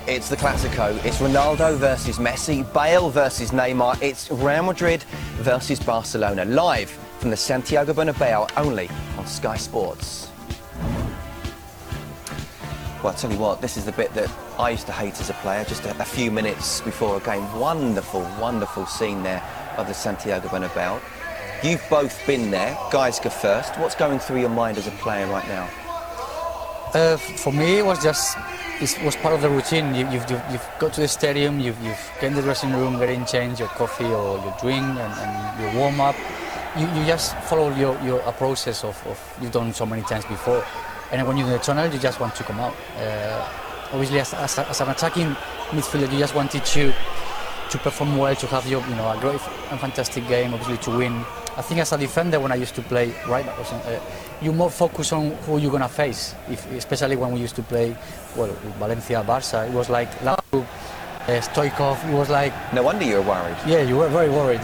It's the Clasico. It's Ronaldo versus Messi, Bale versus Neymar. It's Real Madrid versus Barcelona. Live from the Santiago Bernabeu, only on Sky Sports. Well, I'll tell you what, this is the bit that I used to hate as a player, just a few minutes before a game. Wonderful, wonderful scene there of the Santiago Bernabeu. You've both been there. Guys, go first. What's going through your mind as a player right now? For me, it was just, it was part of the routine. You've got to the stadium, you've get in the dressing room, get in change, your coffee or your drink and your warm up. You just follow a process of you've done so many times before. And when you're in the tunnel, you just want to come out. Obviously, as an attacking midfielder, you just wanted to perform well, to have a great and fantastic game, obviously to win. I think as a defender, when I used to play right back, you more focus on who you're gonna face. Especially when we used to play, well, Valencia, Barca, it was like Stoikov. It was like. No wonder you were worried. Yeah, you were very worried.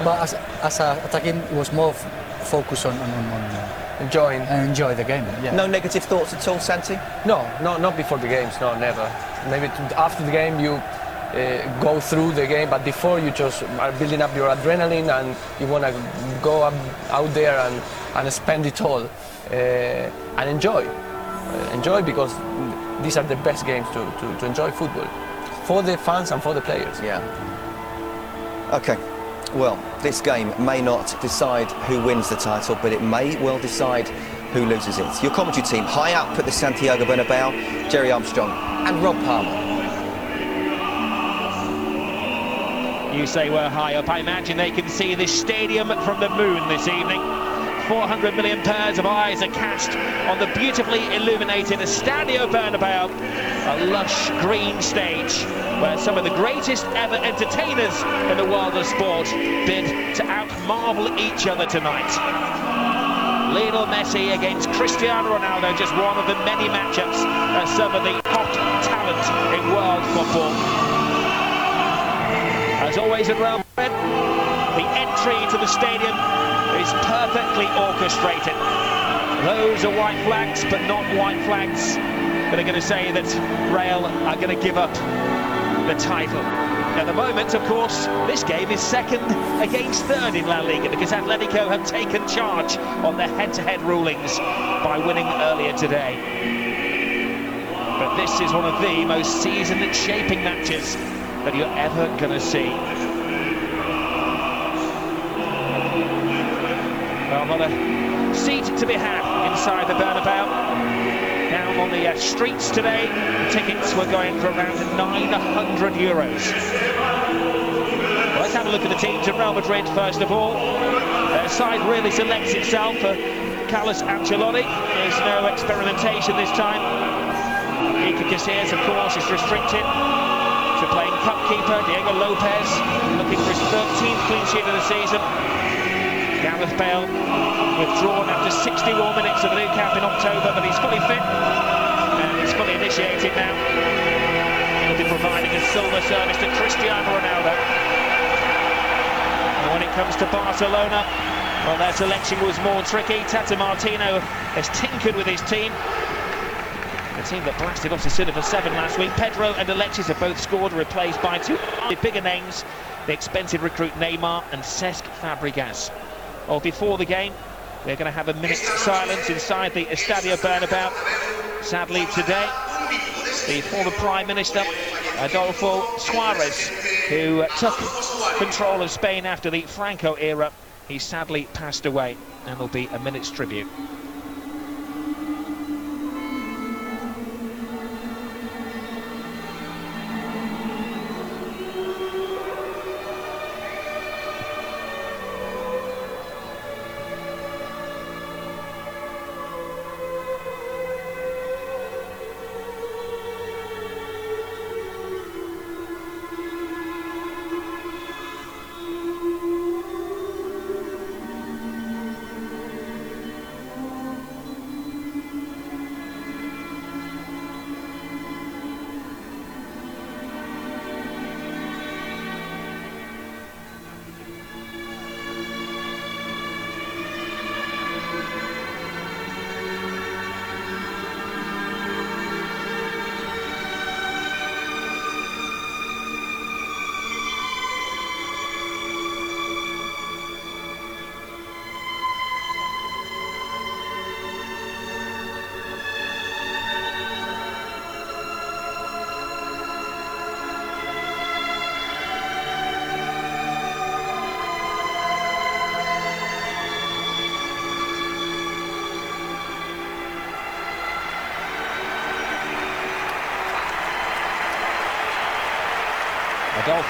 But as a attacking, it was more focus on enjoy the game. Yeah. No negative thoughts at all, Santi? No, not before the games. No, never. Maybe after the game you go through the game, but before you just are building up your adrenaline and you want to go out there and spend it all and enjoy. Enjoy, because these are the best games to enjoy football for the fans and for the players. Yeah. Okay. Well, this game may not decide who wins the title, but it may well decide who loses it. Your commentary team, high up at the Santiago Bernabeu, Jerry Armstrong and Rob Palmer. You say we're high up. I imagine they can see this stadium from the moon this evening. 400 million pairs of eyes are cast on the beautifully illuminated Estadio Bernabeu, a lush green stage where some of the greatest ever entertainers in the world of sport bid to out-marvel each other tonight. Lionel Messi against Cristiano Ronaldo, just one of the many matchups of some of the top talent in world football. As always at Real Madrid, the entry to the stadium is perfectly orchestrated. Those are white flags, but not white flags that are going to say that Real are going to give up the title. At the moment, of course, this game is second against third in La Liga because Atletico have taken charge on their head-to-head rulings by winning earlier today. But this is one of the most season-shaping matches that you're ever going to see. Well, not a seat to be had inside the Bernabeu. Down on the streets today, the tickets were going for around €900. Well, let's have a look at the teams of Real Madrid first of all. Their side really selects itself for Carlos Ancelotti. There's no experimentation this time. Iker Casillas, of course, is restricted to playing cup keeper. Diego Lopez looking for his 13th clean sheet of the season. Gareth Bale withdrawn after 61 minutes of the new camp in October, but he's fully fit and he's fully initiated now. He'll be providing a silver service to Cristiano Ronaldo. And when it comes to Barcelona, well, their selection was more tricky. Tata Martino has tinkered with his team. The team that blasted Osasuna for 7 last week. Pedro and Alexis have both scored, replaced by two bigger names, the expensive recruit Neymar and Cesc Fabregas. Well, before the game, we're going to have a minute's silence inside the Estadio Bernabeu. Sadly today, the former Prime Minister, Adolfo Suarez, who took control of Spain after the Franco era, he sadly passed away, and there'll be a minute's tribute.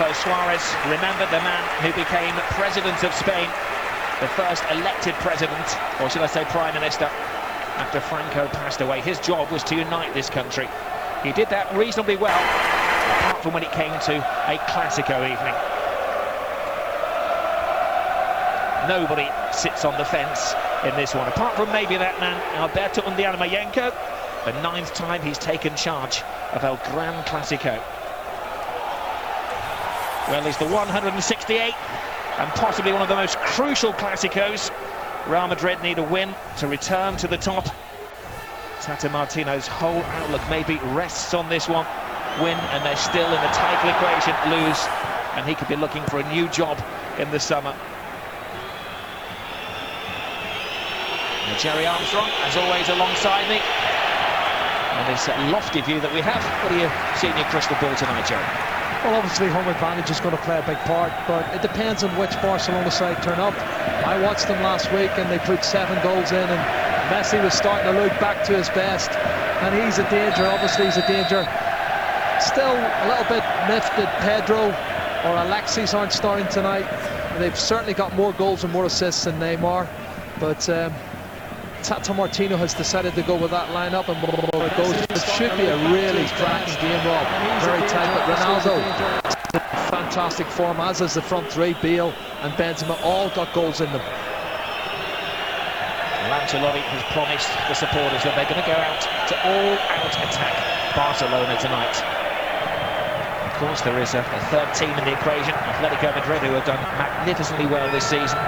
Adolfo Suarez, remembered the man who became president of Spain, the first elected president, or should I say prime minister, after Franco passed away. His job was to unite this country. He did that reasonably well, apart from when it came to a Clasico evening. Nobody sits on the fence in this one, apart from maybe that man, Alberto Undiano-Mayenko. The 9th time he's taken charge of El Gran Clasico. Well, it's the 168th and possibly one of the most crucial Clásicos. Real Madrid need a win to return to the top. Tata Martino's whole outlook maybe rests on this one. Win and they're still in the title equation. Lose and he could be looking for a new job in the summer. And Jerry Armstrong, as always, alongside me. And this lofty view that we have. What do you see in your crystal ball tonight, Jerry? Well, obviously home advantage is going to play a big part, but it depends on which Barcelona side turn up. I watched them last week and they put 7 goals in, and Messi was starting to look back to his best, and he's a danger. Obviously he's a danger. Still a little bit miffed that Pedro or Alexis aren't starting tonight. They've certainly got more goals and more assists than Neymar, but Tata Martino has decided to go with that lineup, and it goes. It should be a really cracking game, Rob. Very tight, but Ronaldo in fantastic form, as is the front three. Bale and Benzema all got goals in them. Ancelotti has promised the supporters that they're going to go out to all-out attack Barcelona tonight. Of course, there is a third team in the equation, Atletico Madrid, who have done magnificently well this season.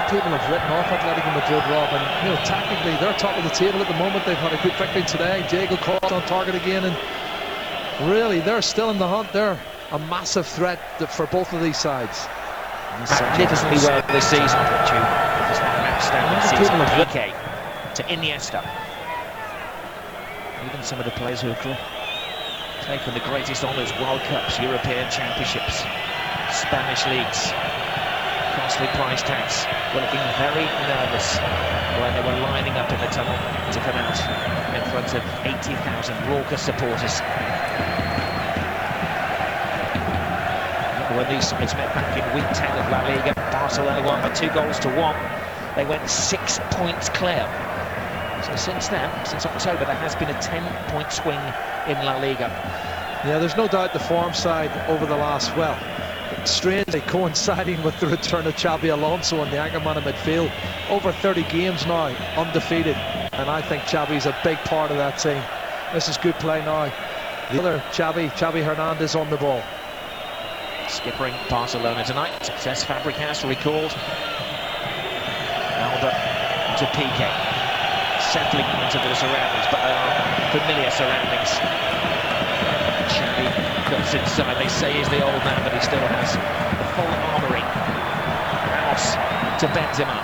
People have written off Atletico Madrid, Rob, and tactically they're top of the table at the moment. They've had a good victory today. Diego Costa on target again, and really they're still in the hunt. They're a massive threat for both of these sides. Magnificently well this season. Just had an outstanding season. Piqué to Iniesta. Even some of the players who have taken the greatest honours, World Cups, European Championships, Spanish leagues. Costly price tags, were looking very nervous when they were lining up in the tunnel to come out in front of 80,000 raucous supporters. When these sides met back in week 10 of La Liga, Barcelona won by 2-1. They went 6 points clear. So since then, since October, there has been a 10-point swing in La Liga. Yeah, there's no doubt the form side over the last, well, strangely coinciding with the return of Xabi Alonso and the anchor man in midfield. Over 30 games now, undefeated, and I think Xabi's a big part of that team. This is good play now. The other Xavi Hernandez on the ball. Skippering Barcelona tonight. Cesc Fabregas recalled. Alba to Piqué. Settling into the surroundings, but they are familiar surroundings. Xavi goes inside. They say he's the old man, but he still has the full armoury. Ramos to Benzema.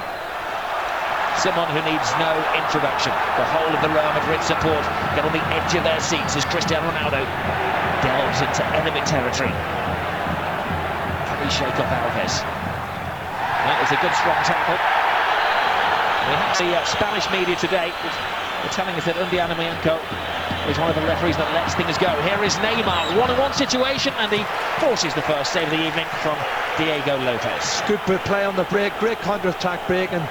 Someone who needs no introduction. The whole of the Real Madrid support get on the edge of their seats as Cristiano Ronaldo delves into enemy territory. Can he shake off Alves? That was a good strong tackle. We have the Spanish media today. They're telling us that Undiano-Mayenko is one of the referees that lets things go. Here is Neymar, one-on-one situation, and he forces the first save of the evening from Diego Lopez. Good play on the break, great counter-attack break, and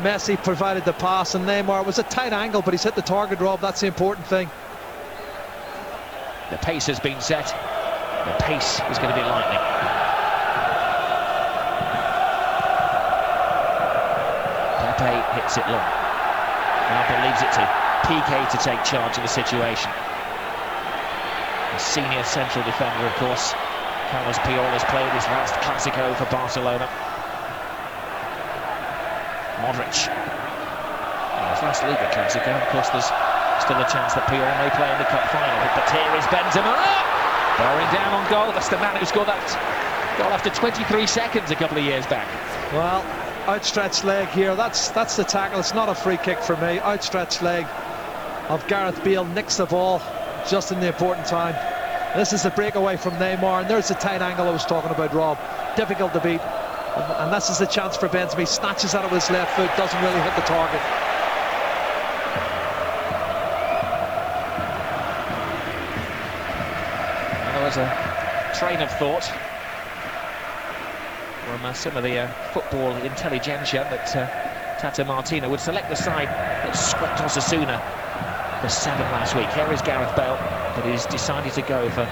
Messi provided the pass, and Neymar was a tight angle, but he's hit the target, Rob. That's the important thing. The pace has been set. The pace is going to be lightning. Pepe hits it long. Alba leaves it to Piqué to take charge of the situation. The senior central defender, of course. Carlos Puyol has played his last Clasico for Barcelona. Modric. His last Liga Clasico. Of course, there's still a chance that Puyol may play in the cup final. But here is Benzema. Bearing down on goal. That's the man who scored that goal after 23 seconds a couple of years back. Well, outstretched leg here. That's the tackle. It's not a free kick for me. Outstretched leg of Gareth Bale nicks the ball just in the important time. This is the breakaway from Neymar, and there's the tight angle I was talking about, Rob. Difficult to beat, and this is the chance for Benzema. He snatches out of his left foot, doesn't really hit the target. There was a train of thought from some of the football intelligentsia that Tata Martino would select the side that swept Osasuna for 7 last week. Here is Gareth Bale, but he's decided to go for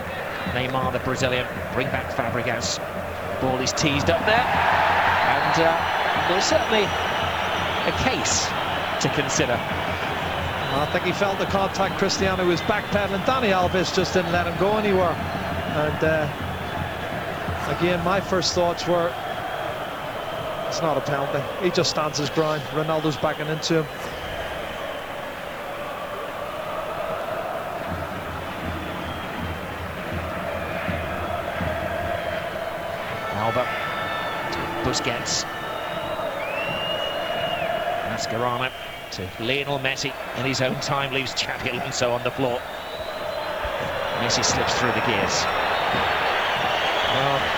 Neymar, the Brazilian. Bring back Fabregas. Ball is teased up there, and there's certainly a case to consider. I think he felt the contact. Cristiano was backpedaling. Dani Alves just didn't let him go anywhere. And again, my first thoughts were, it's not a penalty. He just stands his ground. Ronaldo's backing into him. Alba to Busquets. Mascherano to Lionel Messi. In his own time, leaves Xabi Alonso on the floor. Messi slips through the gears.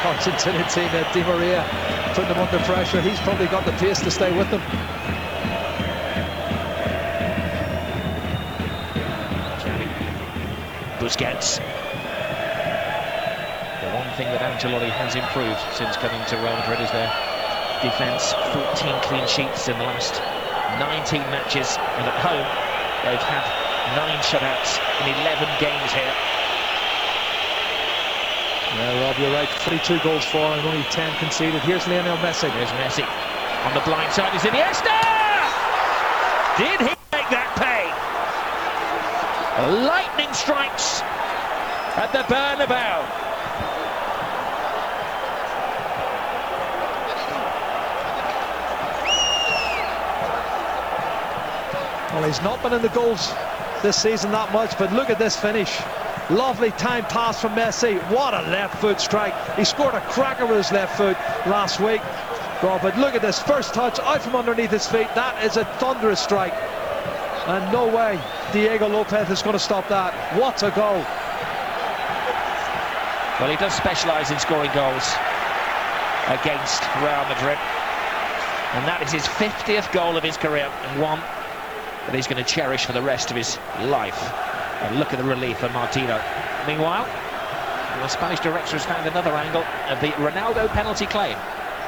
Argentina team, Di Maria putting them under pressure. He's probably got the pace to stay with them. Xabi. Busquets. The one thing that Ancelotti has improved since coming to Real Madrid is their defence. 14 clean sheets in the last 19 matches, and at home they've had 9 shutouts in 11 games here. Yeah, Rob, you're right. 32 goals for and only 10 conceded. Here's Lionel Messi. There's Messi on the blind side. Is Iniesta! Did he make that pay? Lightning strikes at the Bernabeu. Well, he's not been in the goals this season that much, but look at this finish. Lovely time pass from Messi. What a left foot strike. He scored a cracker with his left foot last week. Oh, but look at this first touch out from underneath his feet. That is a thunderous strike. And no way Diego Lopez is going to stop that. What a goal. Well, he does specialise in scoring goals against Real Madrid. And that is his 50th goal of his career, and one that he's going to cherish for the rest of his life. And look at the relief of Martino. Meanwhile, the Spanish director has found another angle of the Ronaldo penalty claim.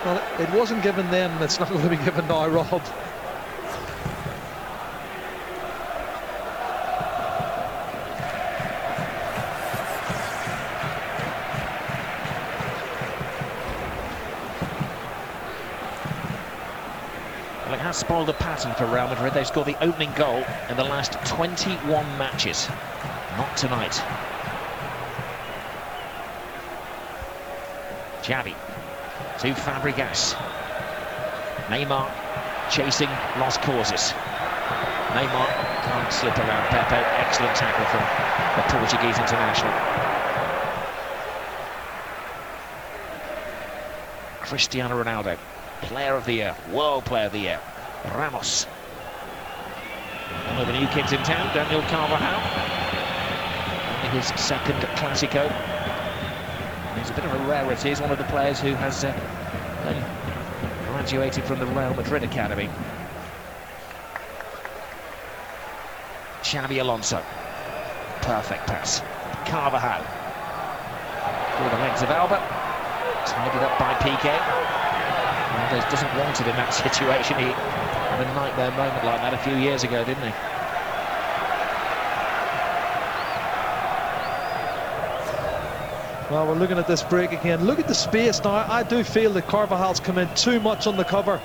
Well, it wasn't given then, and it's not going to be given now, Rob. Well, it has spoiled a pattern for Real Madrid. They've scored the opening goal in the last 21 matches. Not tonight. Xavi to Fabregas. Neymar chasing lost causes. Neymar can't slip around Pepe. Excellent tackle from the Portuguese international. Cristiano Ronaldo, Player of the Year, World Player of the Year. Ramos. One of the new kids in town, Daniel Carvajal. Only his second Clasico. He's a bit of a rarity. He's one of the players who has graduated from the Real Madrid Academy. Xabi Alonso. Perfect pass. Carvajal. Through the legs of Alba. Tidied up by Piqué. He doesn't want it in that situation. He had a nightmare moment like that a few years ago, didn't he? Well, we're looking at this break again. Look at the space now. I do feel that Carvajal's come in too much on the cover.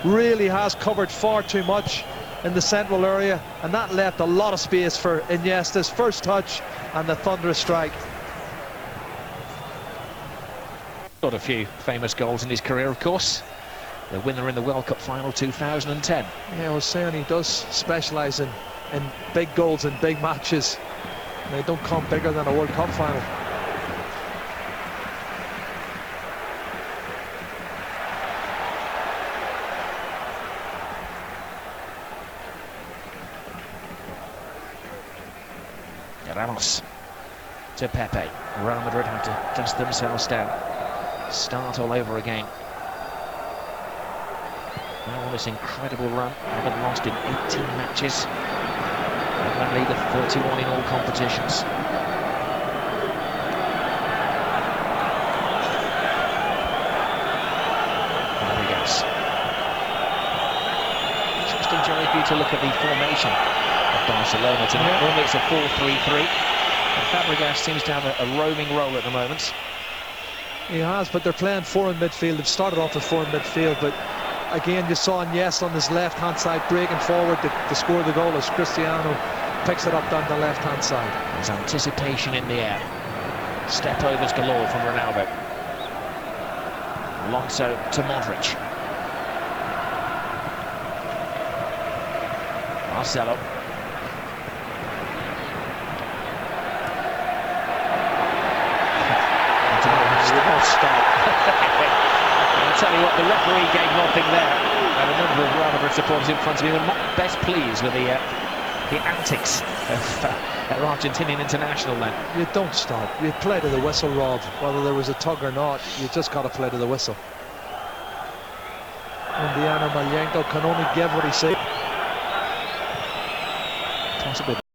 Really has covered far too much in the central area, and that left a lot of space for Iniesta's first touch and the thunderous strike. Got a few famous goals in his career, of course. The winner in the World Cup final 2010. Yeah, I was saying he does specialise in big goals in big matches. They don't come bigger than a World Cup final. Ramos to Pepe. Real Madrid had to dust themselves down. Start all over again. Now on this incredible run, haven't lost in 18 matches. La Liga 31 in all competitions. you to look at the formation of Barcelona tonight. Normally it's a 4-3-3. And Fabregas seems to have a roaming role at the moment. He has, but they're playing 4 in midfield. They've started off with 4 in midfield, but again, you saw Iniesta on his left-hand side breaking forward to score the goal as Cristiano picks it up down the left-hand side. There's anticipation in the air. Step-overs galore from Ronaldo. Alonso to Modric. Marcelo. Stop. I'll tell you what, the referee gave nothing there, and a number of Real Madrid supporters in front of him were not best pleased with the antics of their Argentinian international then. You don't stop. You play to the whistle, Rob. Whether there was a tug or not, you just got to play to the whistle. And Diana Malenko can only give what he says. Possibly